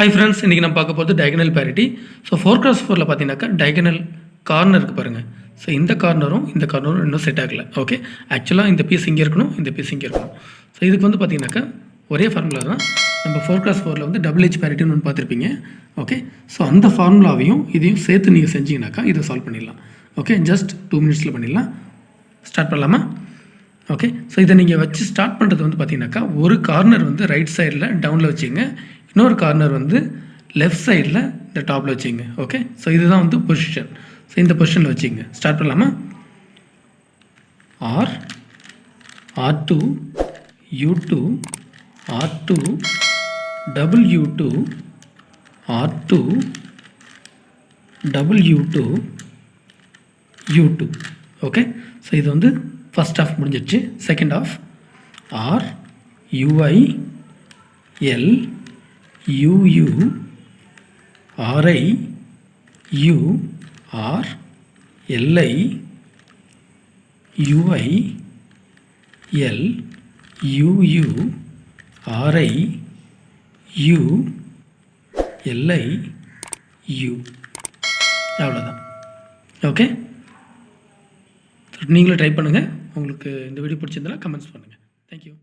Hi friends, இன்றைக்கி நம்ம பார்க்க போகிறது diagonal parity. ஸோ 4x4ல் பார்த்தீங்கன்னாக்கா diagonal கார்னர் இருக்குது பாருங்கள். ஸோ இந்த கார்னரும் இன்னும் செட் ஆகலை. ஓகே, ஆக்சுவலாக இந்த பீஸ் இங்கே இருக்கணும், இந்த பீஸ் இங்கே இருக்கணும். ஸோ இதுக்கு வந்து பார்த்தீங்கன்னாக்கா ஒரே ஃபார்முலா தான். நம்ம 4x4ல் வந்து டபுள் ஹெச் பேரிட்டின்னு ஒன்று பார்த்துருப்பீங்க. ஓகே, ஸோ அந்த ஃபார்முலாவையும் இதையும் சேர்த்து நீங்கள் செஞ்சீங்கன்னாக்கா இதை சால்வ் பண்ணிடலாம். ஓகே, ஜஸ்ட் 2 மினிட்ஸில் பண்ணிடலாம். ஸ்டார்ட் பண்ணலாமா? ஓகே, ஸோ இதை நீங்கள் வச்சு ஸ்டார்ட் பண்ணுறது வந்து பார்த்தீங்கன்னாக்கா ஒரு கார்னர் வந்து ரைட் சைடில் டவுனில் வச்சுங்க, இன்னொரு கார்னர் வந்து லெஃப்ட் சைடில் இந்த டாப்பில் வச்சுங்க. ஓகே, ஸோ இதுதான் வந்து பொசிஷன். ஸோ இந்த பொசிஷனில் வச்சுங்க. ஸ்டார்ட் பண்ணலாமா? R R2 U2 R2 W2 R2 W2 U2. Okay, so இது வந்து ஃபஸ்ட் ஹாஃப் முடிஞ்சிடுச்சு. Second half or UI L UU RI U R LI UI L UU RI U LI U. அவ்வளோதான். Okay, நீங்களும் try பண்ணுங்கள். உங்களுக்கு இந்த video பிடிச்சிருந்தாலும் comments பண்ணுங்கள். தேங்க்யூ.